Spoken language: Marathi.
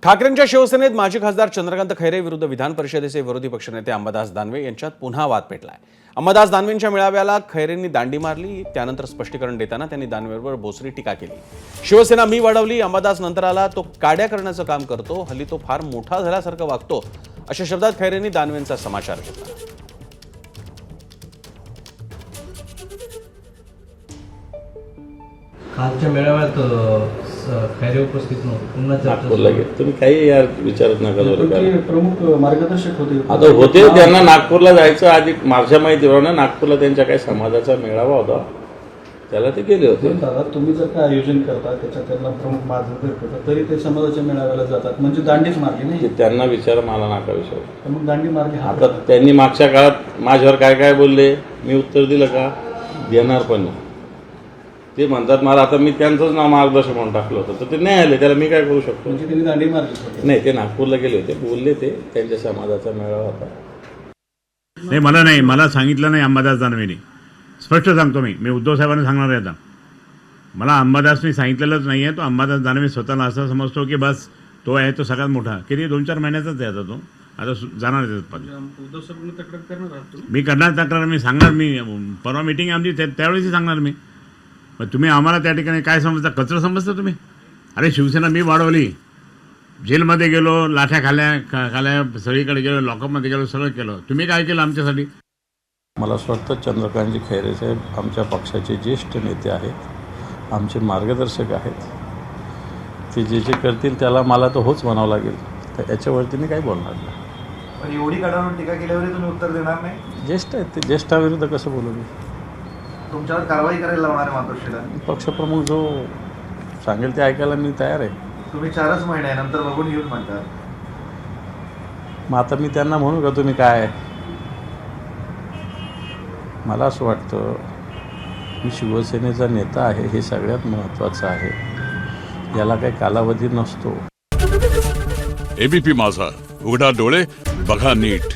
ठाकरेंच्या शिवसेनेत माजी खासदार चंद्रकांत खैरे विरुद्ध विधान परिषदेचे विरोधी पक्षनेते अंबादास दानवे यांच्यात पुन्हा वाद पेटलाय। अंबादास दानवेंच्या मेळाव्याला खैरेंनी दांडी मारली। त्यानंतर स्पष्टीकरण देताना त्यांनी दानवेंवर बोचरी टीका केली। शिवसेना मी वाढवली, अंबादास नंतर आला, तो काड्या करण्याचं काम करतो, हल्ली तो फार मोठा झाल्यासारखं वागतो, अशा शब्दात खैरेंनी दानवेंचा समाचार घेतला। कालच्या मेळाव्यात खैरे उपस्थित नव्हते, पुन्हा नागपूरला गेले तुम्ही काही यार विचारत नका प्रमुख मार्गदर्शक होते आता होते त्यांना नागपूरला जायचं आधी माझ्या माहितीवर ना नागपूरला त्यांच्या काही समाजाचा मेळावा होता त्याला ते गेले होते। दादा तुम्ही जर काय आयोजन करता त्याच्यात त्यांना प्रमुख मार्गदर्शक करता तरी ते समाजाच्या मेळाव्याला जातात म्हणजे दांडीच मारली नाही त्यांना विचार मला नाका विचार तर मग दांडी मारली आता त्यांनी मागच्या काळात माझ्यावर काय काय बोलले मी उत्तर दिलं का देणार पण नाही। ते म्हणतात मला आता मी त्यांचंच नाव मार्गदर्शक म्हणून टाकलं होतं तर ते नाही आले त्याला मी काय करू शकतो म्हणजे त्यांनी दांडी मारली नाही ते नागपूरला गेले होते बोलले ते त्यांच्या समाजाचा मेळावा होता। नाही मला सांगितलं नाही अंबादास दानवेनी स्पष्ट सांगतो मी उद्धव साहेबांना सांगणार आहे आता मला अंबादासनी सांगितलेलंच नाही आहे। तो अंबादास दानवे स्वतःला असं समजतो की बस तो आहे तो सगळ्यात मोठा किती 2-4 महिन्याचाच आहे आता तो आता जाणार उद्धव साहेबांनी तक्रार करणार आहात तुम्ही मी करणार तक्रार मी सांगणार मी परवा मीटिंग आमची त्यावेळेस सांगणार मी मग तुम्ही आम्हाला त्या ठिकाणी काय समजता कचरा समजता तुम्ही अरे शिवसेना मी वाढवली जेलमध्ये गेलो लाठ्या खाल्या सगळीकडे गेलो लॉकअपमध्ये गेलो सगळं केलं तुम्ही काय केलं आमच्यासाठी। मला असं वाटतं चंद्रकांतजी खैरे साहेब आमच्या पक्षाचे ज्येष्ठ नेते आहेत आमचे मार्गदर्शक आहेत ते जे जे करतील त्याला मला तर होच म्हणावं लागेल तर याच्यावरती मी काही बोलणार नाही। पण एवढी कडाडून टीका केल्यावर तुम्ही उत्तर देणार नाही? ज्येष्ठ आहेत ते ज्येष्ठाविरुद्ध कसं बोलू मी तुमच्यावर कारवाई करायला लावणार आहे मातोश्रीला पक्षप्रमुख जो सांगेल ते ऐकायला मी तयार आहे। तुम्ही 4च महिने नंतर बघून येऊन म्हणतात मग आता मी त्यांना म्हणू का तुम्ही काय मला असं वाटतं मी शिवसेनेचा नेता आहे हे सगळ्यात महत्त्वाचं आहे याला काही कालावधी नसतो। एबीपी माझा उघडा डोळे बघा नीट।